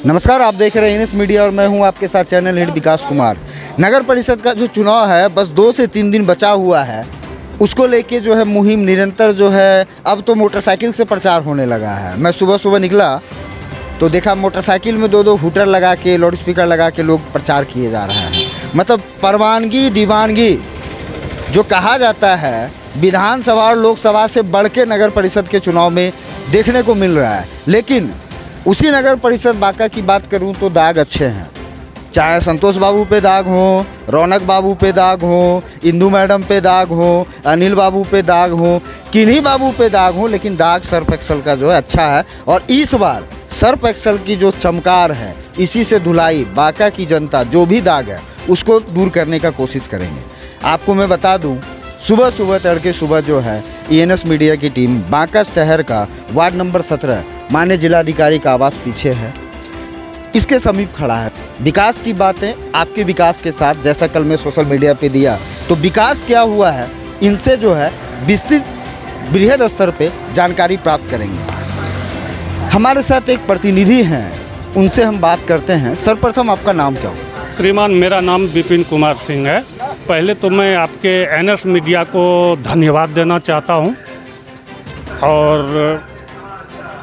नमस्कार, आप देख रहे हैं एनएस मीडिया और मैं हूं आपके साथ चैनल हेड विकास कुमार। नगर परिषद का जो चुनाव है बस 2 से 3 दिन बचा हुआ है, उसको लेके जो है मुहिम निरंतर जो है अब तो मोटरसाइकिल से प्रचार होने लगा है। मैं सुबह सुबह निकला तो देखा मोटरसाइकिल में 2-2 हूटर लगा के लाउड स्पीकर लगा के लोग प्रचार किए जा रहे हैं। मतलब परवानगी दीवानगी जो कहा जाता है विधानसभा और लोकसभा से बढ़ के नगर परिषद के चुनाव में देखने को मिल रहा है। लेकिन उसी नगर परिषद बांका की बात करूं तो दाग अच्छे हैं, चाहे संतोष बाबू पे दाग हो, रौनक बाबू पे दाग हो, इंदू मैडम पे दाग हो, अनिल बाबू पे दाग हो, किन्हीं बाबू पे दाग हो, लेकिन दाग सर्फ एक्सल का जो है अच्छा है। और इस बार सर्फ एक्सल की जो चमकार है इसी से धुलाई बांका की जनता जो भी दाग है उसको दूर करने का कोशिश करेंगे। आपको मैं बता दूं, सुबह सुबह तड़के सुबह जो है एएनएस मीडिया की टीम बांका शहर का वार्ड नंबर 17 माननीय जिलाधिकारी का आवास पीछे है, इसके समीप खड़ा है। विकास की बातें आपके विकास के साथ, जैसा कल मैं सोशल मीडिया पे दिया, तो विकास क्या हुआ है इनसे जो है विस्तृत बृहद स्तर पे जानकारी प्राप्त करेंगे। हमारे साथ एक प्रतिनिधि हैं, उनसे हम बात करते हैं। सर्वप्रथम आपका नाम क्या होगा? श्रीमान, मेरा नाम विपिन कुमार सिंह है। पहले तो मैं आपके एनएस मीडिया को धन्यवाद देना चाहता हूं और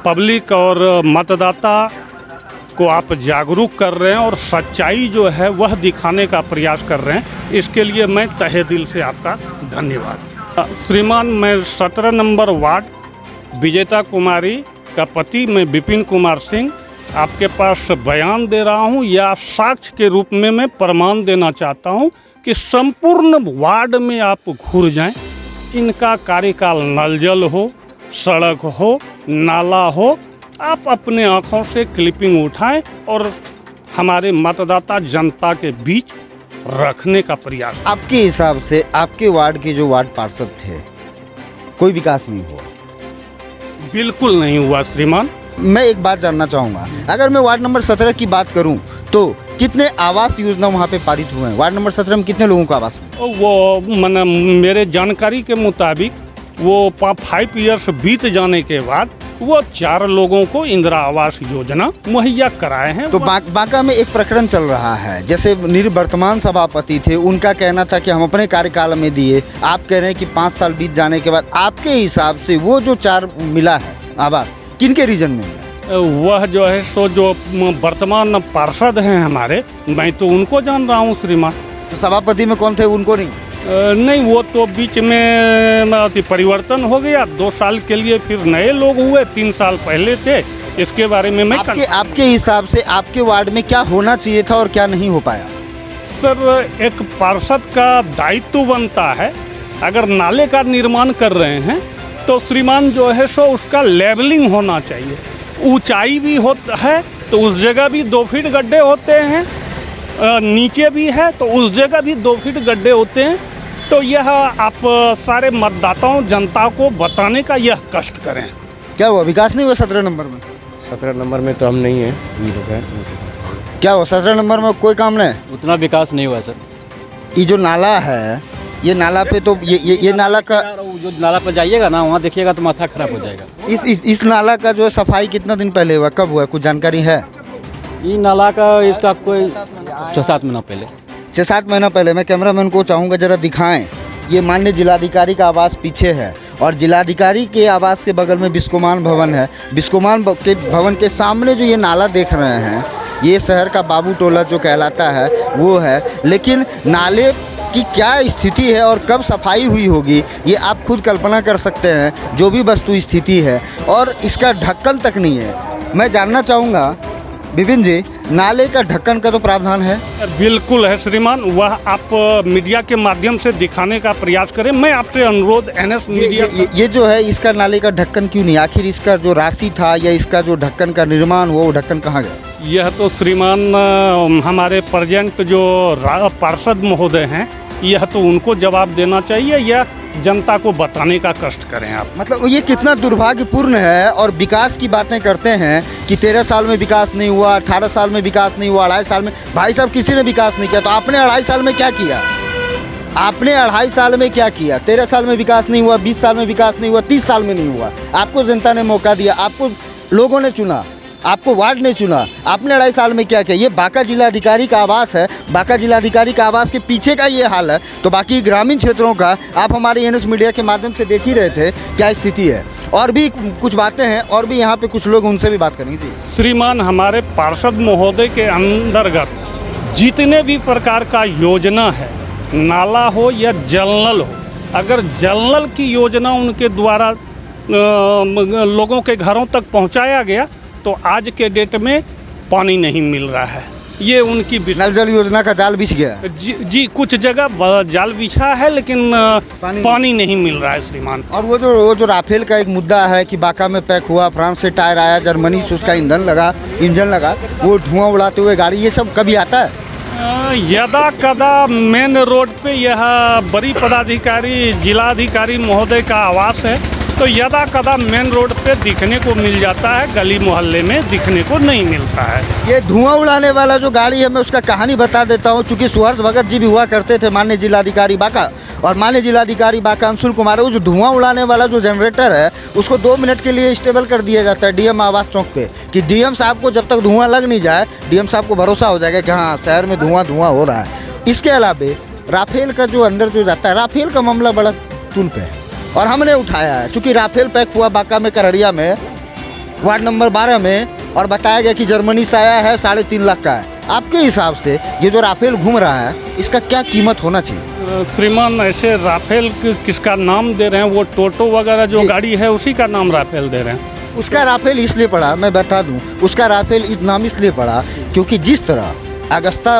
पब्लिक और मतदाता को आप जागरूक कर रहे हैं और सच्चाई जो है वह दिखाने का प्रयास कर रहे हैं, इसके लिए मैं तहे दिल से आपका धन्यवाद। श्रीमान, मैं 17 नंबर वार्ड विजेता कुमारी का पति मैं विपिन कुमार सिंह आपके पास बयान दे रहा हूं या साक्ष्य के रूप में मैं प्रमाण देना चाहता हूं कि संपूर्ण वार्ड में आप घूर जाएं, इनका कार्यकाल नल जल हो, सड़क हो, नाला हो, आप अपने आँखों से क्लिपिंग उठाएं और हमारे मतदाता जनता के बीच रखने का प्रयास। आपके हिसाब से आपके वार्ड के जो वार्ड पार्षद थे कोई विकास नहीं हुआ? बिल्कुल नहीं हुआ श्रीमान। मैं एक बात जानना चाहूँगा, अगर मैं वार्ड नंबर 17 की बात करूँ तो कितने आवास योजना वहाँ पे पारित हुए हैं? वार्ड नंबर 17 में कितने लोगों को आवास मिला? वो मेरे जानकारी के मुताबिक वो 5 ईयर्स बीत जाने के बाद वो 4 लोगों को इंदिरा आवास योजना मुहैया कराए हैं। तो बांका में एक प्रकरण चल रहा है, जैसे निवर्तमान सभापति थे, उनका कहना था कि हम अपने कार्यकाल में दिए, आप कह रहे हैं कि 5 साल बीत जाने के बाद आपके हिसाब से वो जो 4 मिला है आवास किनके रीजन में मिला? वह जो है सो जो वर्तमान पार्षद हैं हमारे, मैं तो उनको जान रहा हूँ श्रीमान। तो सभापति में कौन थे उनको नहीं? नहीं, वो तो बीच में परिवर्तन हो गया, 2 साल के लिए फिर नए लोग हुए, 3 साल पहले थे। इसके बारे में मैं आपके हिसाब से आपके वार्ड में क्या होना चाहिए था और क्या नहीं हो पाया? सर, एक पार्षद का दायित्व बनता है, अगर नाले का निर्माण कर रहे हैं तो श्रीमान जो है सो उसका लेवलिंग होना चाहिए। ऊंचाई भी होता है तो उस जगह भी 2 फीट गड्ढे होते हैं, नीचे भी है तो उस जगह भी 2 फीट गड्ढे होते हैं। तो यह आप सारे मतदाताओं जनता को बताने का यह कष्ट करें। क्या हुआ, विकास नहीं हुआ 17 नंबर में? 17 नंबर में तो हम नहीं हैं, हम लोग हैं। क्या हुआ 17 नंबर में कोई काम नहीं? उतना विकास नहीं हुआ सर। ये जो नाला है, ये नाला पे तो ये नाला का जो नाला पर जाइएगा ना, वहाँ देखिएगा तो माथा खराब हो जाएगा। इस नाला का जो है सफाई कितना दिन पहले हुआ, कब हुआ, कुछ जानकारी है? ये नाला का इसका कोई 6-7 महीना पहले। 6-7 महीना पहले। मैं कैमरामैन को चाहूँगा जरा दिखाएं। ये माननीय जिलाधिकारी का आवास पीछे है और जिलाधिकारी के आवास के बगल में बिस्कोमान भवन है। बिस्कोमान के भवन के सामने जो ये नाला देख रहे हैं, ये शहर का बाबू टोला जो कहलाता है वो है। लेकिन नाले की क्या स्थिति है और कब सफाई हुई होगी ये आप खुद कल्पना कर सकते हैं, जो भी वस्तु स्थिति है, और इसका ढक्कन तक नहीं है। मैं जानना चाहूँगा विपिन जी, नाले का ढक्कन का तो प्रावधान है? बिल्कुल है श्रीमान, वह आप मीडिया के माध्यम से दिखाने का प्रयास करें। मैं आपसे अनुरोध एनएस मीडिया ये जो है इसका नाले का ढक्कन क्यों नहीं? आखिर इसका जो राशि था या इसका जो ढक्कन का निर्माण हुआ वो ढक्कन कहाँ गया? यह तो श्रीमान हमारे प्रेजेंट जो पार्षद महोदय हैं, यह तो उनको जवाब देना चाहिए या जनता को बताने का कष्ट करें आप। मतलब ये कितना दुर्भाग्यपूर्ण है। और विकास की बातें करते हैं कि 13 साल में विकास नहीं हुआ, 18 साल में विकास नहीं हुआ, 2.5 साल में। भाई साहब, किसी ने विकास नहीं किया, तो आपने 2.5 साल में क्या किया? आपने 2.5 साल में क्या किया? 13 साल में विकास नहीं हुआ, 20 साल में विकास नहीं हुआ, 30 साल में नहीं हुआ। आपको जनता ने मौका दिया, आपको लोगों ने चुना, आपको वार्ड ने चुना, आपने 2.5 साल में क्या किया? ये बांका जिलाधिकारी का आवास है, बांका जिलाधिकारी का आवास के पीछे का ये हाल है, तो बाकी ग्रामीण क्षेत्रों का आप हमारे एनएस मीडिया के माध्यम से देख ही रहे थे क्या स्थिति है। और भी कुछ बातें हैं, और भी यहाँ पे कुछ लोग, उनसे भी बात करेंगे। जी श्रीमान, हमारे पार्षद महोदय के अंतर्गत जितने भी प्रकार का योजना है, नाला हो या जल नल हो, अगर जल नल की योजना उनके द्वारा लोगों के घरों तक पहुंचाया गया तो आज के डेट में पानी नहीं मिल रहा है। ये उनकी नल जल योजना का जाल बिछ गया है। जी कुछ जगह जाल बिछा है, लेकिन पानी नहीं मिल रहा है श्रीमान। और वो जो राफेल का एक मुद्दा है कि बांका में पैक हुआ, फ्रांस से टायर आया, जर्मनी से उसका इंजन लगा, वो धुआं उड़ाते हुए गाड़ी, ये सब कभी आता है? यदा कदा मेन रोड पे यह बड़ी पदाधिकारी जिलाधिकारी महोदय का आवास है, तो यदा कदा मेन रोड पे दिखने को मिल जाता है, गली मोहल्ले में दिखने को नहीं मिलता है। ये धुआं उड़ाने वाला जो गाड़ी है, मैं उसका कहानी बता देता हूँ। चूँकि सुहर्ष भगत जी भी हुआ करते थे माननीय जिलाधिकारी बांका, और माननीय जिलाधिकारी बांका अंशुल कुमार, वो जो धुआं उड़ाने वाला जो जनरेटर है उसको 2 मिनट के लिए स्टेबल कर दिया जाता है डीएम आवास चौक पे, कि डीएम साहब को जब तक धुआं लग नहीं जाए, डीएम साहब को भरोसा हो जाएगा कि हाँ शहर में धुआं हो रहा है। इसके अलावा राफेल का जो अंदर जो जाता है, राफेल का मामला बड़ा तुल पे है और हमने उठाया है। चूँकि राफेल पैक हुआ बांका में, करहरिया में, वार्ड नंबर 12 में, और बताया गया कि जर्मनी से आया है, 3.5 लाख का है। आपके हिसाब से ये जो राफेल घूम रहा है, इसका क्या कीमत होना चाहिए? श्रीमान, ऐसे राफेल किसका नाम दे रहे हैं? वो टोटो वगैरह जो गाड़ी है उसी का नाम राफेल दे रहे हैं। उसका राफेल इसलिए पड़ा, मैं बता दूं, उसका राफेल नाम इसलिए पड़ा क्योंकि जिस तरह अगस्ता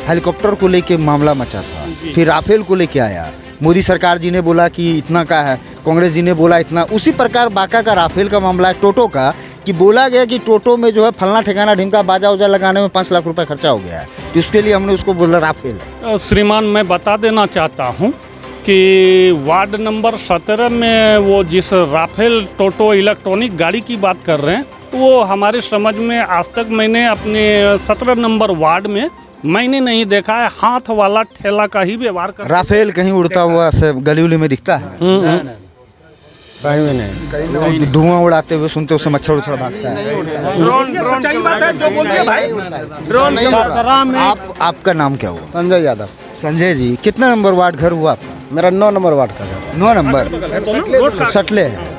हेलीकॉप्टर को लेके मामला मचा था, फिर राफेल को लेके आया, मोदी सरकार जी ने बोला कि इतना का है, कांग्रेस जी ने बोला इतना, उसी प्रकार बांका का राफेल का मामला है टोटो का, कि बोला गया कि टोटो में जो है फलना ठिकाना ढिमका बाजा उजा लगाने में 5 लाख रुपए खर्चा हो गया है, तो इसके लिए हमने उसको बोला राफेल। श्रीमान, मैं बता देना चाहता हूं कि वार्ड नंबर 17 में वो जिस राफेल टोटो इलेक्ट्रॉनिक गाड़ी की बात कर रहे हैं, वो हमारे समझ में आज तक मैंने अपने 17 नंबर वार्ड में मैंने नहीं देखा है। हाथ वाला ठेला का ही व्यवहार कर, राफेल कहीं उड़ता हुआ से गली उली में दिखता है? नहीं। धुआं उड़ाते हुए सुनते, उससे मच्छर उछल भागता है। आपका नाम क्या हुआ? संजय यादव। संजय जी, कितना नंबर वार्ड घर हुआ आपका? मेरा 9 नंबर वार्ड का घर। 9 नंबर सटले है।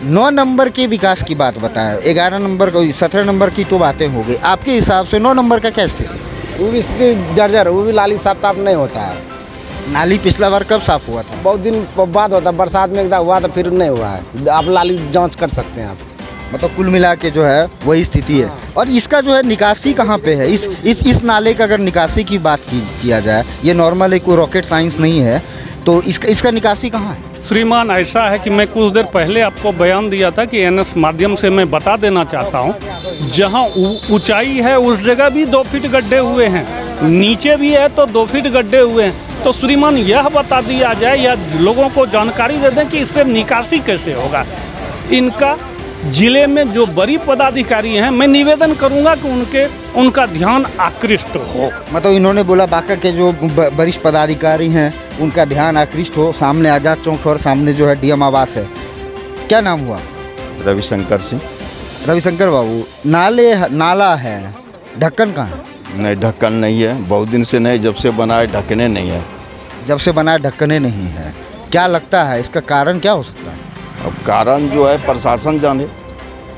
9 नंबर के विकास की बात बताएं। 11 नंबर का, 17 नंबर की तो बातें हो गई। आपके हिसाब से 9 नंबर का क्या स्थिति? वो भी स्थिति जर्जर, वो भी नाली साफ नहीं होता है। नाली पिछला बार कब साफ हुआ था? बहुत दिन बाद होता है, बरसात में एकदम हुआ तो फिर नहीं हुआ है। आप नाली जांच कर सकते हैं आप। मतलब कुल मिला के जो है वही स्थिति है। और इसका जो है निकासी कहाँ पे है? इस नाले का अगर निकासी की बात किया जाए, ये नॉर्मल कोई रॉकेट साइंस नहीं है, तो इसका निकासी कहाँ है? श्रीमान, ऐसा है कि मैं कुछ देर पहले आपको बयान दिया था कि एनएस माध्यम से मैं बता देना चाहता हूं, जहां ऊंचाई है उस जगह भी 2 फीट गड्ढे हुए हैं, नीचे भी है तो 2 फीट गड्ढे हुए हैं। तो श्रीमान, यह बता दिया जाए या लोगों को जानकारी दे दें कि इससे निकासी कैसे होगा। इनका जिले में जो बड़ी पदाधिकारी हैं, मैं निवेदन करूंगा कि उनका ध्यान आकृष्ट हो। मतलब इन्होंने बोला बांका के जो वरिष्ठ पदाधिकारी हैं उनका ध्यान आकृष्ट हो। सामने आज़ाद चौक और सामने जो है डीएम आवास है। क्या नाम हुआ? रविशंकर सिंह। रविशंकर बाबू, नाला है, ढक्कन कहाँ है? नहीं, ढक्कन नहीं है, बहुत दिन से नहीं, जब से बना है ढक्कने नहीं है। जब से बना है ढक्कने नहीं है, क्या लगता है इसका कारण क्या हो सकता है? अब कारण जो है प्रशासन जाने,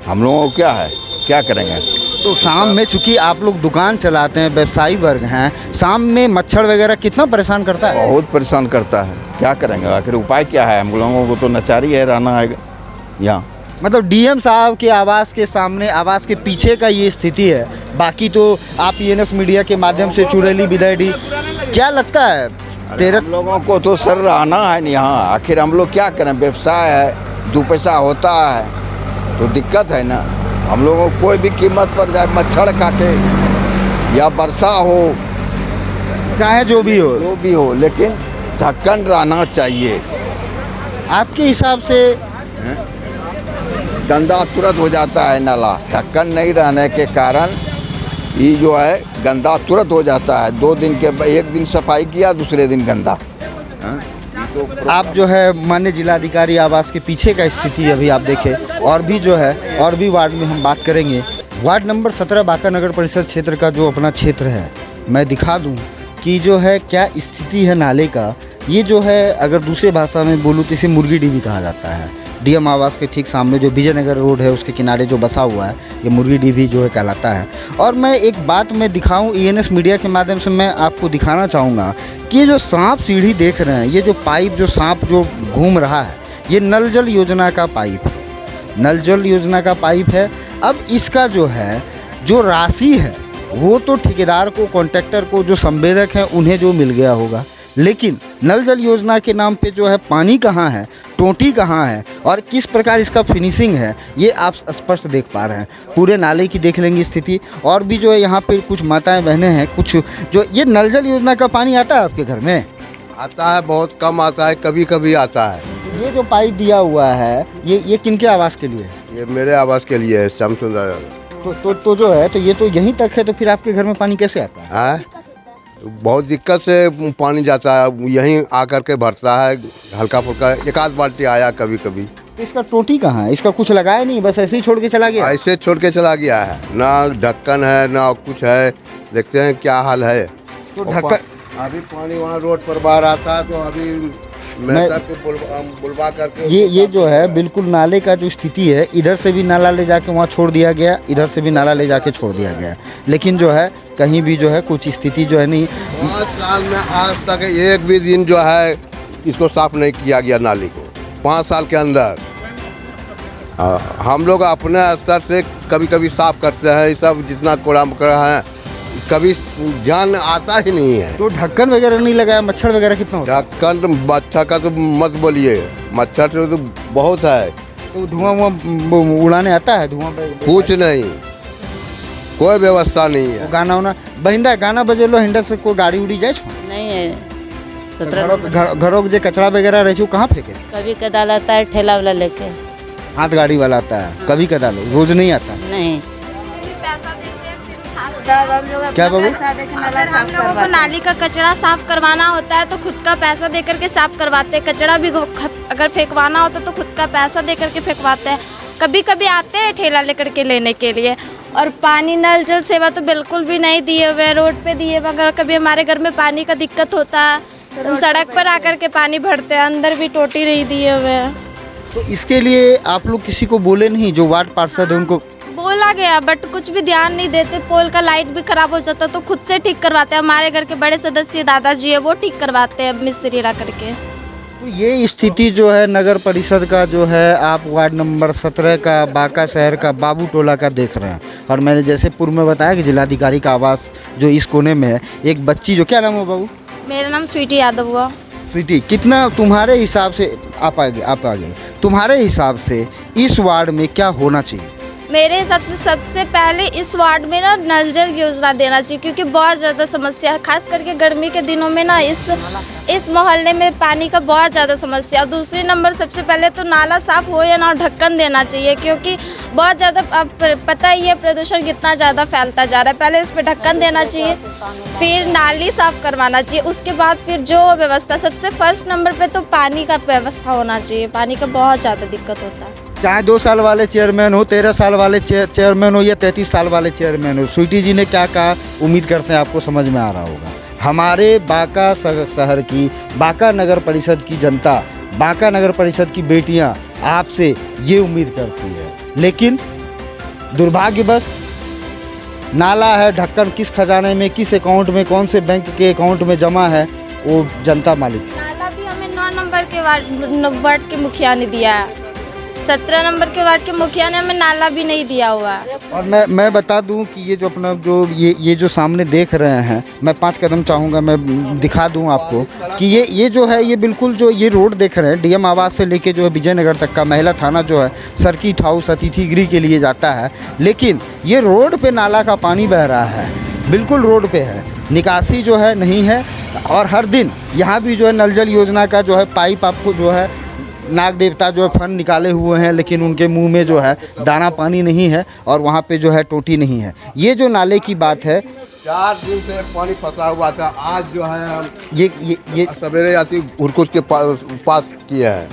हम लोगों को क्या है, क्या करेंगे। तो शाम में, चूंकि आप लोग दुकान चलाते हैं, व्यवसायी वर्ग हैं, शाम में मच्छर वगैरह कितना परेशान करता है? बहुत परेशान करता है, क्या करेंगे, आखिर उपाय क्या है। हम लोगों को तो नचारी है रहना है यहाँ। मतलब डीएम साहब के आवास के सामने, आवास के पीछे का ये स्थिति है। बाकी तो आप एनएस मीडिया के माध्यम से चुड़ैली बिदैडी, क्या लगता है तेरे? हम लोगों को तो सर रहना है यहाँ, आखिर हम लोग क्या करें, व्यवसाय है, 2 पैसा होता है तो दिक्कत है ना। हम लोगों को कोई भी कीमत पर जाए, मच्छर काटे या वर्षा हो, चाहे जो भी हो, लेकिन ढक्कन रहना चाहिए। आपके हिसाब से गंदा तुरंत हो जाता है नाला, ढक्कन नहीं रहने के कारण ये जो है गंदा तुरंत हो जाता है। 2 दिन के, एक दिन सफाई किया, दूसरे दिन गंदा। तो आप जो है माननीय जिलाधिकारी आवास के पीछे का स्थिति अभी आप देखें, और भी जो है और भी वार्ड में हम बात करेंगे। वार्ड नंबर 17 बांका नगर परिषद क्षेत्र का जो अपना क्षेत्र है, मैं दिखा दूं कि जो है क्या स्थिति है नाले का। ये जो है अगर दूसरे भाषा में बोलूँ तो इसे मुर्गी डीबी कहा जाता है। डीएम आवास के ठीक सामने जो विजयनगर रोड है उसके किनारे जो बसा हुआ है ये मुर्गी डीबी जो है कहलाता है। और मैं एक बात मैं दिखाऊं ईएनएस मीडिया के माध्यम से मैं आपको दिखाना चाहूँगा कि ये जो सांप सीढ़ी देख रहे हैं, ये जो पाइप जो सांप जो घूम रहा है, ये नल जल योजना का पाइप है। नल जल योजना का पाइप है। अब इसका जो है जो राशि है वो तो ठेकेदार को, कॉन्ट्रैक्टर को, जो संवेदक हैं उन्हें जो मिल गया होगा, लेकिन नल जल योजना के नाम पे जो है पानी कहाँ है, टोटी कहाँ है और किस प्रकार इसका फिनिशिंग है, ये आप स्पष्ट देख पा रहे हैं। पूरे नाले की देख लेंगे स्थिति। और भी जो है यहाँ पे कुछ माताएं बहनें हैं, कुछ जो ये नल जल योजना का पानी आता है आपके घर में? आता है, बहुत कम आता है, कभी कभी आता है। ये जो पाइप दिया हुआ है ये किनके आवास के लिए है? ये मेरे आवास के लिए है, श्यामसुंदर। तो जो है तो ये तो यहीं तक है, तो फिर आपके घर में पानी कैसे आता है? है बहुत दिक्कत से पानी जाता है, यहीं आकर के भरता है, हल्का फुल्का एक आध बाल्टी आया कभी कभी। तो इसका टोटी कहाँ है? इसका कुछ लगाया नहीं, बस ऐसे ही छोड़ के चला गया? ऐसे छोड़ के चला गया है, ना ढक्कन है ना कुछ है। देखते हैं क्या हाल है। तो ढक्कन अभी पानी वहाँ रोड पर बाहर आता है, तो अभी मैं बुलवा करके ये जो है बिल्कुल नाले का जो स्थिति है, इधर से भी नाला ले जाके वहाँ छोड़ दिया गया, इधर से भी नाला ले जाके छोड़ दिया गया, लेकिन जो है कहीं भी जो है कुछ स्थिति जो है नहीं। 5 साल में आज तक एक भी दिन जो है इसको साफ नहीं किया गया नाली को। 5 साल के अंदर हम लोग अपने स्तर से कभी कभी साफ करते हैं, सब जितना कूड़ा मकड़ा है कभी ध्यान आता ही नहीं है। तो ढक्कन वगैरह नहीं लगाया? मच्छर वगैरह कितना होता है? ढक्कन मच्छर का तो मत बोलिए, मच्छर तो बहुत है। तो धुआं उड़ाने आता है? धुआं कुछ नहीं, कोई व्यवस्था नहीं है। गाना वाना बहिंदा गाना बजे लो हिंडा से कोई गाड़ी उड़ी जाए नहीं है। घरों के जो कचरा वगैरह रहे छो कहाँ फेंके? कभी कदाल आता है ठेला वाला लेके। हाथ गाड़ी वाला आता है कभी कदाल, रोज नहीं आता? नहीं। क्या बाबू? अगर हम लोगों को नाली का कचरा साफ करवाना होता है तो खुद का पैसा दे करके साफ करवाते हैं। कचरा भी अगर फेंकवाना होता है तो खुद का पैसा दे करके फेंकवाते हैं। कभी कभी आते हैं ठेला लेकर के लेने के लिए। और पानी नल जल सेवा तो बिल्कुल भी नहीं दिए हुए, रोड पे दिए हुए। अगर कभी हमारे घर में पानी का दिक्कत होता है तो हम सड़क पर आकर के पानी भरते हैं, अंदर भी टोटी नहीं दिए हुए हैं। तो इसके लिए आप लोग किसी को बोले नहीं? जो वार्ड पार्षद है उनको बोला गया बट कुछ भी ध्यान नहीं देते। पोल का लाइट भी खराब हो जाता तो खुद से ठीक करवाते हैं। हमारे घर के बड़े सदस्य दादाजी है, वो ठीक करवाते हैं मिस्त्री ला करके। तो ये स्थिति जो है नगर परिषद का जो है, आप वार्ड नंबर 17 का बांका शहर का बाबू टोला का देख रहे हैं। और मैंने जैसे पूर्व में बताया कि जिलाधिकारी का आवास जो इस कोने में है, एक बच्ची जो, क्या नाम है बाबू? मेरा नाम स्वीटी यादव हुआ। स्वीटी, कितना तुम्हारे हिसाब से आप आगे तुम्हारे हिसाब से इस वार्ड में क्या होना चाहिए? मेरे हिसाब से सबसे पहले इस वार्ड में ना नल जल योजना देना चाहिए, क्योंकि बहुत ज़्यादा समस्या है। खास करके गर्मी के दिनों में ना इस मोहल्ले में पानी का बहुत ज़्यादा समस्या। और दूसरे नंबर सबसे पहले तो नाला साफ़ हो या ना ढक्कन देना चाहिए, क्योंकि बहुत ज़्यादा अब पता ही है प्रदूषण कितना ज़्यादा फैलता जा रहा है। पहले इस पर ढक्कन देना चाहिए, फिर नाली साफ़ करवाना चाहिए, उसके बाद फिर जो व्यवस्था, सबसे फर्स्ट नंबर पर तो पानी का व्यवस्था होना चाहिए। पानी का बहुत ज़्यादा दिक्कत होता है। चाहे 2 साल वाले चेयरमैन हो, 13 साल वाले चेयरमैन हो या 33 साल वाले चेयरमैन हो, स्वीटी जी ने क्या कहा उम्मीद करते हैं आपको समझ में आ रहा होगा। हमारे बांका शहर की, बांका नगर परिषद की जनता, बांका नगर परिषद की बेटियां आपसे ये उम्मीद करती है, लेकिन दुर्भाग्यवश नाला है, ढक्कन किस खजाने में, किस अकाउंट में, कौन से बैंक के अकाउंट में जमा है, वो जनता मालिक। नाला भी हमें 9 नंबर के वार्ड के मुखिया ने दिया है। 17 नंबर के वार्ड के मुखिया ने हमें नाला भी नहीं दिया हुआ है। और मैं बता दूं कि ये जो अपना जो ये जो सामने देख रहे हैं, मैं 5 कदम चाहूँगा मैं दिखा दूं आपको कि ये जो है, ये बिल्कुल जो ये रोड देख रहे हैं, डीएम आवास से लेके जो है विजयनगर तक का महिला थाना जो है सर्किट हाउस अतिथि गृह के लिए जाता है, लेकिन ये रोड पे नाला का पानी बह रहा है, बिल्कुल रोड पे है, निकासी जो है नहीं है। और हर दिन यहाँ भी जो है नल जल योजना का जो है पाइप आपको जो है नाग देवता जो है फन निकाले हुए हैं, लेकिन उनके मुंह में जो है दाना पानी नहीं है और वहाँ पे जो है टोटी नहीं है। ये जो नाले की बात है, 4 दिन से पानी फंसा हुआ था। आज जो है हम ये सवेरे ऐसी घुरकुच के पास किए हैं।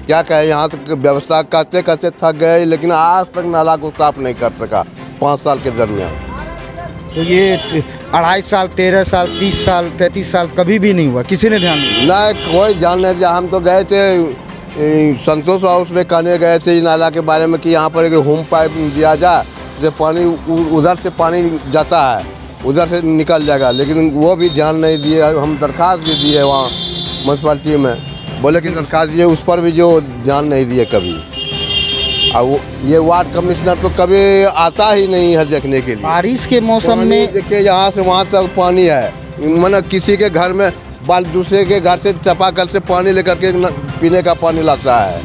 क्या कहे, यहाँ तक व्यवस्था करते करते थक गए, लेकिन आज तक नाला को साफ नहीं कर सका। 5 साल के दरमियान। तो ये 2.5 साल, 13 साल, 30 साल, 33 साल कभी भी नहीं हुआ, किसी ने ध्यान नहीं दिया? ना कोई ध्यान नहीं दिया। हम तो गए थे संतोष हाउस में कहने गए थे इस नाला के बारे में कि यहाँ पर एक होम पाइप दिया जाए, जो पानी उधर से पानी जाता है, उधर से निकल जाएगा, लेकिन वो भी ध्यान नहीं दिए। हम दरख्वास्त भी दिए वहाँ म्यूनसिपाल्टी में, बोले कि दरख्वास्त दिए, उस पर भी जो ध्यान नहीं दिए कभी। और ये वार्ड कमिश्नर तो कभी आता ही नहीं है देखने के लिए। बारिश के मौसम में देखिए यहाँ से वहाँ तक पानी है, माना किसी के घर में दूसरे के घर से चापाकल से पानी लेकर के पीने का पानी लाता है।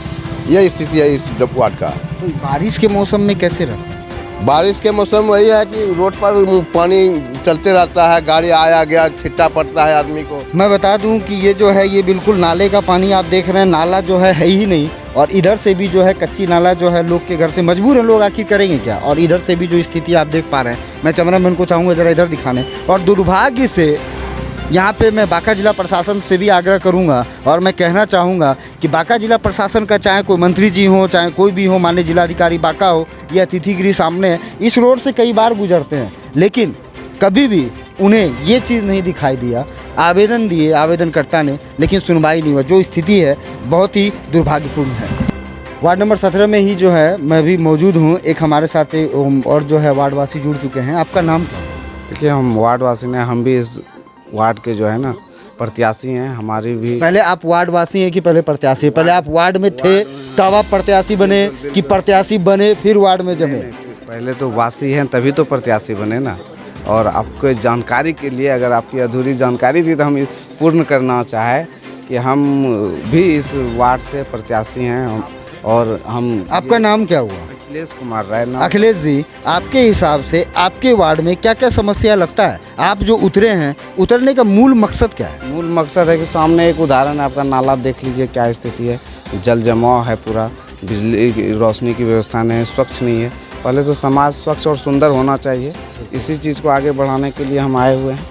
यही स्थिति है इस वार्ड का। बारिश के मौसम में कैसे रहता है? बारिश के मौसम में वही है कि रोड पर पानी चलते रहता है, गाड़ी आया गया छिट्टा पड़ता है आदमी को। मैं बता दूं कि ये जो है ये बिल्कुल नाले का पानी आप देख रहे हैं, नाला जो है ही नहीं, और इधर से भी जो है कच्ची नाला जो है लोग के घर से मजबूर हैं लोग, आखिर करेंगे क्या। और इधर से भी जो स्थिति आप देख पा रहे हैं, मैं कैमरामैन को चाहूँगा ज़रा इधर दिखाने। और दुर्भाग्य से यहाँ पे मैं बांका जिला प्रशासन से भी आग्रह करूँगा और मैं कहना चाहूँगा कि बांका जिला प्रशासन का चाहे कोई मंत्री जी हो, चाहे कोई भी हो, माननीय जिलाधिकारी बांका हो या अतिथि गृह सामने है, इस रोड से कई बार गुजरते हैं, लेकिन कभी भी उन्हें ये चीज़ नहीं दिखाई दिया। आवेदन दिए आवेदनकर्ता ने, लेकिन सुनवाई नहीं हुआ। जो स्थिति है बहुत ही दुर्भाग्यपूर्ण है। वार्ड नंबर 17 में ही जो है मैं भी मौजूद हूँ। एक हमारे साथ और जो है वार्डवासी जुड़ चुके हैं। आपका नाम क्या है? देखिए हम वार्डवासी ने, हम भी इस वार्ड के जो है ना प्रत्याशी हैं। हमारी भी पहले आप वार्डवासी हैं कि पहले प्रत्याशी? पहले आप वार्ड में थे तब आप प्रत्याशी बने कि प्रत्याशी बने फिर वार्ड में जमे? पहले तो वासी हैं तभी तो प्रत्याशी बने ना। और आपको जानकारी के लिए, अगर आपकी अधूरी जानकारी थी तो हम पूर्ण करना चाहे कि हम भी इस वार्ड से प्रत्याशी हैं। और हम, आपका नाम क्या हुआ? अखिलेश कुमार राय नाम। अखिलेश जी, आपके हिसाब से आपके वार्ड में क्या क्या समस्या लगता है? आप जो उतरे हैं, उतरने का मूल मकसद क्या है? मूल मकसद है कि सामने एक उदाहरण है, आपका नाला देख लीजिए क्या स्थिति है, जल जमाव है पूरा, बिजली की रोशनी की व्यवस्था नहीं है, स्वच्छ नहीं है। पहले तो समाज स्वच्छ और सुंदर होना चाहिए, इसी चीज़ को आगे बढ़ाने के लिए हम आए हुए हैं।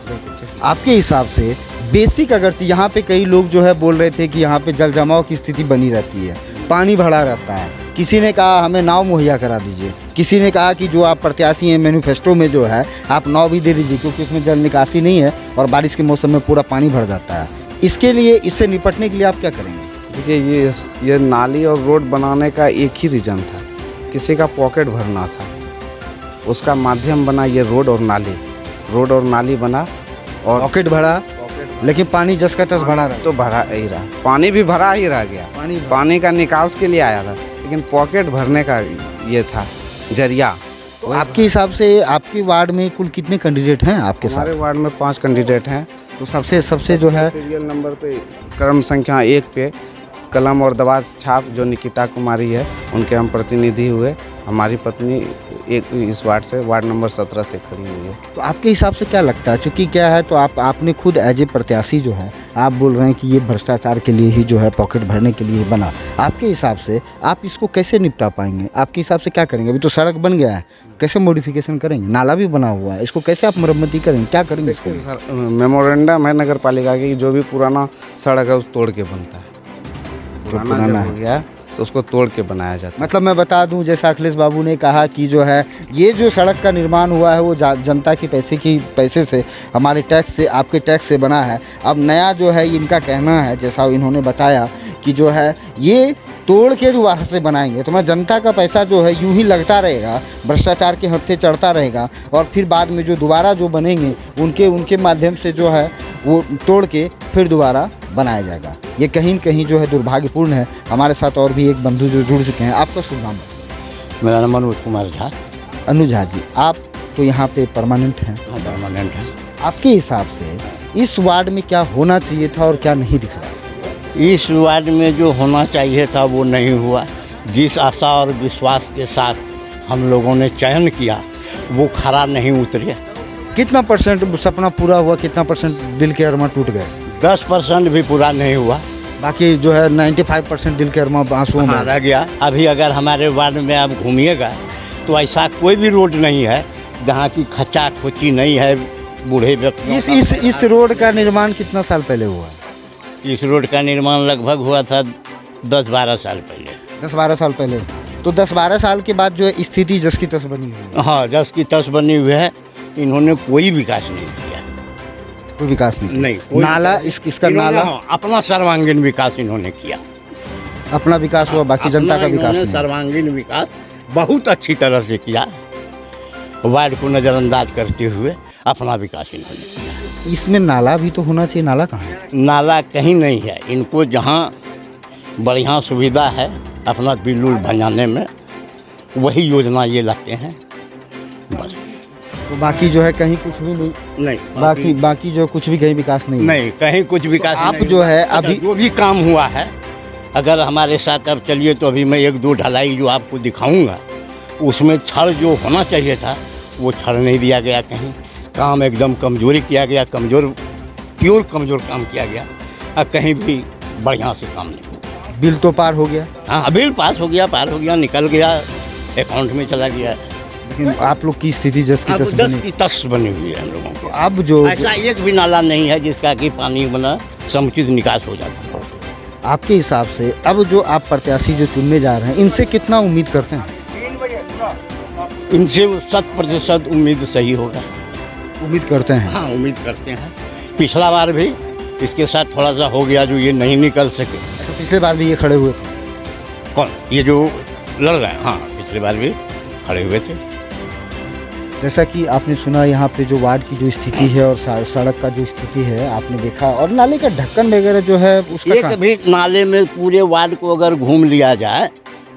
आपके हिसाब से बेसिक, अगर यहाँ पे कई लोग जो है बोल रहे थे कि यहाँ पे जल जमाव की स्थिति बनी रहती है, पानी भरा रहता है, किसी ने कहा हमें नाव मुहैया करा दीजिए, किसी ने कहा कि जो आप प्रत्याशी हैं मैनिफेस्टो में जो है आप नाव भी दे दीजिए क्योंकि उसमें जल निकासी नहीं है और बारिश के मौसम में पूरा पानी भर जाता है। इसके लिए, इससे निपटने के लिए आप क्या करेंगे? देखिए ये नाली और रोड बनाने का एक ही रीज़न था, किसी का पॉकेट भरना था, उसका माध्यम बना ये रोड और नाली बना। और पॉकेट भरा, लेकिन पानी जस का तस भरा रहा। तो भरा ही रहा, पानी भी भरा ही रह गया। पानी का निकास के लिए आया था, लेकिन पॉकेट भरने का ये था जरिया। तो आपके हिसाब से आपके वार्ड में कुल कितने कैंडिडेट हैं आपके साथ? हमारे वार्ड में 5 कैंडिडेट हैं। तो सबसे जो है सीरियल नंबर पे क्रम संख्या 1 पे कलम और दवा छाप जो निकिता कुमारी है, उनके हम प्रतिनिधि हुए। हमारी पत्नी एक इस वार्ड से, वार्ड नंबर 17 से खड़ी हुई है। तो आपके हिसाब से क्या लगता है, चूँकि क्या है, तो आपने खुद एज ए प्रत्याशी जो है आप बोल रहे हैं कि ये भ्रष्टाचार के लिए ही जो है, पॉकेट भरने के लिए बना। आपके हिसाब से आप इसको कैसे निपटा पाएंगे? आपके हिसाब से क्या करेंगे? अभी तो सड़क बन गया है, कैसे मॉडिफिकेशन करेंगे? नाला भी बना हुआ है, इसको कैसे आप मरम्मती करेंगे? क्या करेंगे इसको? मेमोरेंडम है नगर पालिका की, जो भी पुराना सड़क है उस तोड़ के बनता है। पुराना हो गया तो उसको तोड़ के बनाया जाता है। मतलब मैं बता दूं, जैसा अखिलेश बाबू ने कहा कि जो है ये जो सड़क का निर्माण हुआ है वो जनता के पैसे से, हमारे टैक्स से, आपके टैक्स से बना है। अब नया जो है इनका कहना है, जैसा इन्होंने बताया कि जो है ये तोड़ के दोबारा से बनाएंगे। तो मैं जनता का पैसा जो है यूं ही लगता रहेगा, भ्रष्टाचार के हत्थे चढ़ता रहेगा, और फिर बाद में जो दोबारा जो बनेंगे उनके माध्यम से जो है वो तोड़ के फिर दोबारा बनाया जाएगा। ये कहीं न कहीं जो है दुर्भाग्यपूर्ण है। हमारे साथ और भी एक बंधु जो जुड़ चुके हैं। आपका शुभ नाम? मेरा नाम अनुज कुमार झा। अनुज झा जी, आप तो यहाँ पे परमानेंट हैं? हाँ, परमानेंट है। आपके हिसाब से इस वार्ड में क्या होना चाहिए था और क्या नहीं दिख रहा? इस वार्ड में जो होना चाहिए था वो नहीं हुआ। जिस आशा और विश्वास के साथ हम लोगों ने चयन किया वो खरा नहीं उतरे। कितना परसेंट सपना पूरा हुआ, कितना परसेंट दिल के अरमा टूट गए? 10% भी पूरा नहीं हुआ। बाकी जो है 95% दिल के अरमा आंसुओं में रह गया। अभी अगर हमारे वार्ड में आप घूमिएगा तो ऐसा कोई भी रोड नहीं है जहाँ की खच्चा खुची नहीं है बूढ़े व्यक्ति। इस रोड का निर्माण कितना साल पहले हुआ? इस रोड का निर्माण लगभग हुआ था 10-12 साल पहले। 10-12 साल पहले। तो 10-12 साल के बाद जो है स्थिति जस की तस बनी हुई है। हाँ, जस की तस बनी हुई है। इन्होंने कोई विकास नहीं किया, कोई विकास नहीं नहीं नाला इसका नाला अपना सर्वांगीण विकास इन्होंने किया, अपना विकास हुआ, बाकी जनता का विकास नहीं। सर्वांगीण विकास बहुत अच्छी तरह से किया, वार्ड को नज़रअंदाज करते हुए अपना विकास इन्होंने किया। इसमें नाला भी तो होना चाहिए, नाला कहाँ है? नाला कहीं नहीं है। इनको जहाँ बढ़िया सुविधा है अपना बिल उल भंजाने में, वही योजना ये लाते हैं बस। तो बाकी जो है कहीं कुछ भी नहीं, बाकी जो कुछ भी कहीं विकास नहीं नहीं, कहीं कुछ विकास आप नहीं। जो है अभी जो भी काम हुआ है, अगर हमारे साथ अब चलिए तो अभी मैं 1-2 ढलाई जो आपको दिखाऊंगा, उसमें छड़ जो होना चाहिए था वो छड़ नहीं दिया गया कहीं। काम एकदम कमजोरी किया गया, प्योर कमजोर काम किया गया, और कहीं भी बढ़िया से काम नहीं हुआ। बिल तो पार हो गया। हाँ, बिल पार हो गया, निकल गया, अकाउंट में चला गया। लेकिन आप लोग की स्थिति जस की तस दस बनी। की तस बनी हुई है हम लोगों को। अब जो ऐसा एक भी नाला नहीं है जिसका कि पानी बना समुचित निकास हो जाता है। आपके हिसाब से अब जो आप प्रत्याशी जो चुनने जा रहे हैं, इनसे कितना उम्मीद करते हैं? इनसे 100% उम्मीद सही होगा। उम्मीद करते हैं। हाँ, उम्मीद करते हैं। पिछला बार भी इसके साथ थोड़ा सा हो गया, जो ये नहीं निकल सके। तो पिछले बार भी ये खड़े हुए थे? कौन? ये जो लड़ रहे हैं? हाँ, पिछले बार भी खड़े हुए थे। जैसा कि आपने सुना, यहाँ पे जो वार्ड की जो स्थिति है और सड़क का जो स्थिति है आपने देखा, और नाले का ढक्कन वगैरह जो है उसका एक भी नाले में पूरे वार्ड को अगर घूम लिया जाए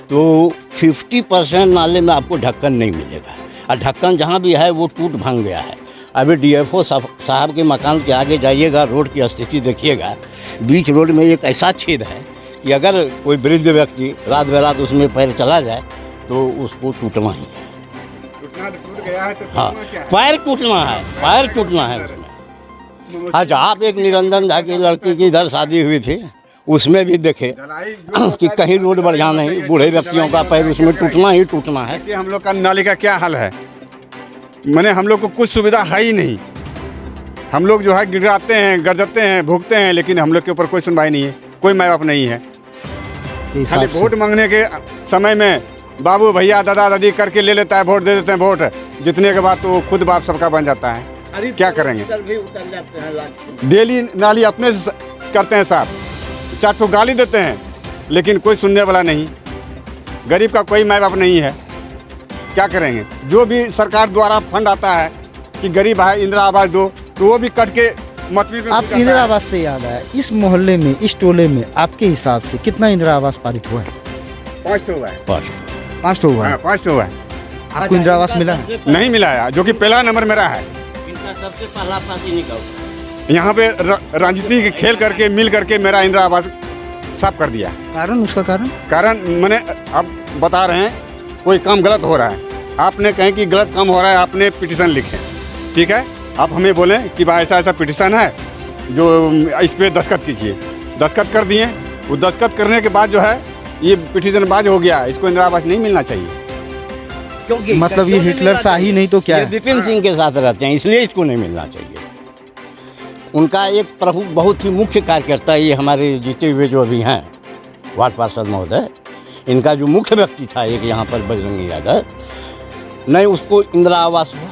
तो 50% नाले में आपको ढक्कन नहीं मिलेगा, और ढक्कन जहाँ भी है वो टूट भांग गया है। अभी DFO साहब के मकान के आगे जाइएगा, रोड की स्थिति देखिएगा, बीच रोड में एक ऐसा छेद है कि अगर कोई वृद्ध व्यक्ति रात बेरात उसमें पैर चला जाए तो उसको टूटना ही है। हाँ, पैर टूटना है उसमें। अच्छा, आप एक निरंजन झा की लड़की की इधर शादी हुई थी, उसमें भी देखे कि कहीं रोड बढ़िया नहीं, बूढ़े व्यक्तियों का पैर उसमें टूटना है। कि हम लोग का नाले का क्या हाल है, मैंने हम लोग को कुछ सुविधा है ही नहीं। हम लोग जो है गिराते हैं, गरजते हैं, भुगते हैं, लेकिन हम लोग के ऊपर कोई सुनवाई नहीं है, कोई माँ बाप नहीं है। खाली वोट मांगने के समय में बाबू भैया दादा दादी करके ले लेता है, वोट दे देते हैं, वोट जितने के बाद तो खुद बाप सबका बन जाता है। क्या करेंगे? डेली नाली अपने से करते हैं साहब, 4 ठो गाली देते हैं, लेकिन कोई सुनने वाला नहीं। गरीब का कोई माँ बाप नहीं है, क्या करेंगे? जो भी सरकार द्वारा फंड आता है कि गरीब है इंदिरा आवास दो, तो वो भी कट के मतवी में। आप इंदिरा आवास से याद आया, इस मोहल्ले में, इस टोले में आपके हिसाब से कितना इंदिरा आवास पारित हुआ है? 5 ठो हुआ है। 5 ठो हुआ है। 5 ठो हुआ है। आपको इंदिरा आवास मिला है? नहीं मिला है, जो कि पहला नंबर मेरा है। इनका सबसे पहला पार्टी निकल यहाँ पे राजनीति के खेल करके मिल करके मेरा इंदिरा आवास साफ कर दिया। कारण? उसका कारण मैंने अब बता रहे हैं, कोई काम गलत हो रहा है, आपने कहें कि गलत काम हो रहा है, आपने पिटीशन लिखे, ठीक है, आप हमें बोलें कि भाई ऐसा ऐसा पिटीशन है जो इस पर दस्तखत कीजिए। दस्तखत कर दिए, वो दस्तखत करने के बाद जो है ये पिटीशन बाज हो गया, इसको इंदिरा आवास नहीं मिलना चाहिए। क्योंकि मतलब ये हिटलर शाही नहीं तो क्या है? विपिन सिंह के साथ रहते हैं, इसलिए इसको नहीं मिलना चाहिए। उनका एक प्रमुख बहुत ही मुख्य कार्यकर्ता ये हमारे जीते हुए जो अभी हैं वार्ड पार्षद महोदय, इनका जो मुख्य व्यक्ति था एक यहाँ पर बजरंगी यादव, नहीं उसको इंदिरा आवास हुआ,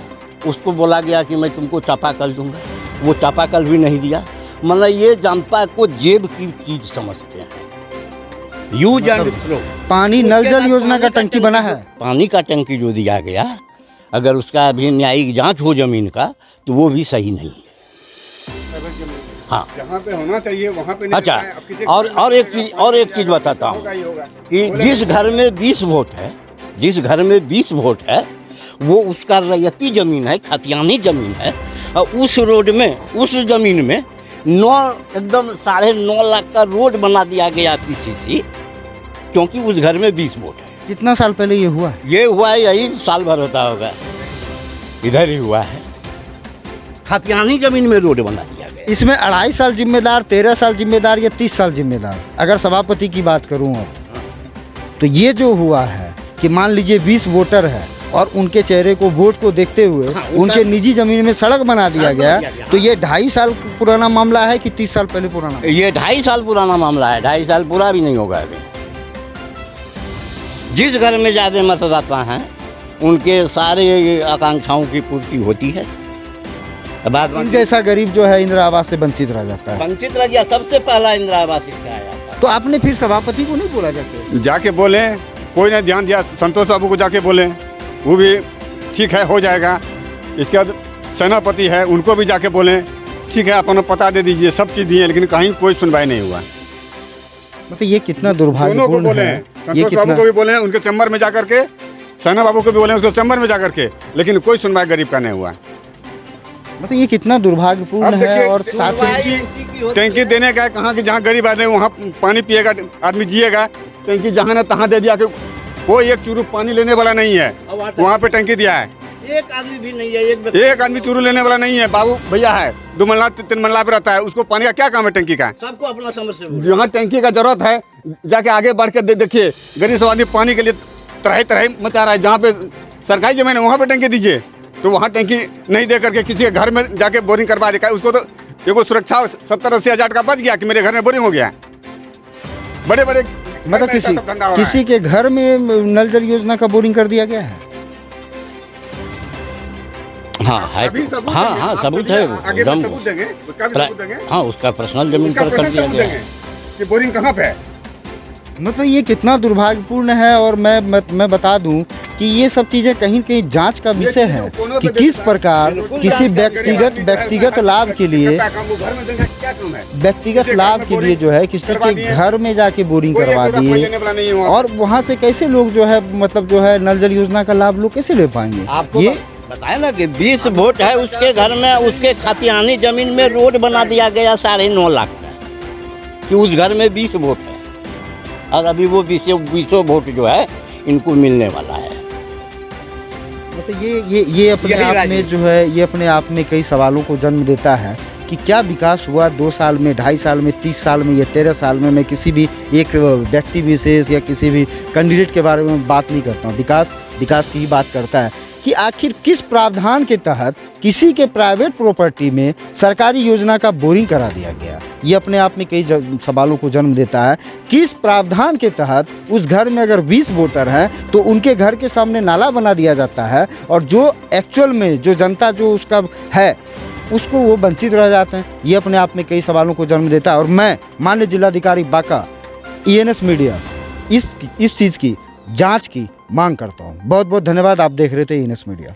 उसको बोला गया कि मैं तुमको चापाकल दूंगा, वो चापाकल भी नहीं दिया। मतलब ये जनता को जेब की चीज़ समझते हैं। Use and throw. पानी नल जल योजना का टंकी बना है, पानी का टंकी जो दिया गया, अगर उसका अभी न्यायिक जांच हो जमीन का तो वो भी सही नहीं है। हाँ, जहाँ पे होना चाहिए वहाँ पे नहीं। अच्छा, और एक चीज़ बताता हूँ कि जिस घर में 20 वोट है, वो उसका रैयती ज़मीन है, खतियानी ज़मीन है, और उस रोड में, उस ज़मीन में एकदम 9.5 लाख का रोड बना दिया गया PCC, क्योंकि उस घर में 20 वोट है। कितना साल पहले ये हुआ? ये हुआ है, यही साल भर होता होगा, इधर ही हुआ है, खतियानी ज़मीन में रोड बना दिया गया। इसमें 2.5 साल जिम्मेदार, 13 साल जिम्मेदार या 30 साल जिम्मेदार? अगर सभापति की बात करूं अब, तो ये जो हुआ है कि मान लीजिए 20 वोटर है और उनके चेहरे को, वोट को देखते हुए उनके निजी जमीन में सड़क बना दिया गया, तो ये 2.5 साल पुराना मामला है कि 30 साल पहले पुराना? ये 2.5 साल पुराना मामला है, 2.5 साल पूरा भी नहीं होगा अभी। जिस घर में ज़्यादा मतदाता हैं उनके सारे आकांक्षाओं की पूर्ति होती है। बाद इन जैसा गरीब जो है इंदिरा आवास से वंचित रह जाता है। वंचित रह गया, सबसे पहला इंदिरा आवास इसका आया था। तो आपने फिर सभापति को नहीं बोला जाके? जाके बोले, कोई ने ध्यान दिया। संतोष बाबू को जाके बोले, वो भी ठीक है हो जाएगा। इसके बाद सेनापति है, उनको भी जाके बोले ठीक है अपना पता दे दीजिए, सब चीज़ दिए, लेकिन कहीं कोई सुनवाई नहीं हुआ। मतलब ये कितना दोनों को दुर्भाग्यपूर्ण बोले, है। संतोष बाबू को भी बोले उनके चैम्बर में जाकर के, सेना बाबू को भी बोले उसको चैम्बर में जाकर के, लेकिन कोई सुनवाई गरीब का नहीं हुआ। मतलब ये कितना दुर्भाग्यपूर्ण अब है। देखिए, और साथ ही टैंकी देने का है, कहाँ की जहाँ गरीब आदमी वहाँ पानी पिएगा आदमी, जिएगा। टैंकी जहाँ ना तहाँ दे दिया कि कोई एक चूरू पानी लेने वाला नहीं है, वहाँ पे टैंकी दिया है। एक आदमी भी नहीं है, एक आदमी चूरू लेने वाला नहीं है। बाबू भैया है 2 मंजिला 3 मंजिला पे रहता है, उसको पानी का क्या काम है टैंकी का? सबको अपना समझ। जहाँ टैंकी का जरूरत है जाके आगे बढ़ के देखिए, गरीब आदमी पानी के लिए तराई तराई मचा रहा है। जहाँ पे सरकारी जमीन है वहाँ पे टैंकी दीजिए, तो वहाँ टैंकी नहीं दे करके किसी के घर में जाके बोरिंग करवा देगा। उसको तो देखो सुरक्षा 70-80 हज़ार का बच गया कि मेरे घर में बोरिंग हो गया। बड़े बड़े मतलब किसी के घर में नल जल योजना का बोरिंग कर दिया गया है। हाँ है, हाँ सबूत है एकदम। हाँ उसका पर्सनल जमीन पर कर दिया गया है। कि बोरिंग कहाँ पे है। मतलब ये कितना दुर्भाग्यपूर्ण है। और मैं बता दूं कि ये सब चीज़ें कहीं कहीं जांच का विषय है कि किस प्रकार किसी व्यक्तिगत लाभ के लिए जो है किसी के घर में जाके बोरिंग करवा दिए, और वहाँ से कैसे लोग जो है मतलब जो है नल जल योजना का लाभ लोग कैसे ले पाएंगे? आपको ये बताया ना कि 20 वोट है उसके घर में, उसके खातियानी जमीन में रोड बना दिया गया 9.5 लाख का, कि उस घर में 20 वोट है, और अभी वो 20 वोट जो है इनको मिलने वाला है। मतलब ये अपने आप में जो है ये अपने आप में कई सवालों को जन्म देता है कि क्या विकास हुआ 2 साल में, 2.5 साल में, 30 साल में या 13 साल में। मैं किसी भी एक व्यक्ति विशेष या किसी भी कैंडिडेट के बारे में बात नहीं करता हूँ, विकास की ही बात करता है कि आखिर किस प्रावधान के तहत किसी के प्राइवेट प्रॉपर्टी में सरकारी योजना का बोरिंग करा दिया गया। ये अपने आप में कई सवालों को जन्म देता है। किस प्रावधान के तहत उस घर में अगर 20 वोटर हैं तो उनके घर के सामने नाला बना दिया जाता है, और जो एक्चुअल में जो जनता जो उसका है उसको वो वंचित रह जाते हैं। ये अपने आप में कई सवालों को जन्म देता है। और मैं माननीय जिलाधिकारी बांका ENS मीडिया इस चीज़ की जांच की मांग करता हूं। बहुत बहुत धन्यवाद। आप देख रहे थे ENS मीडिया।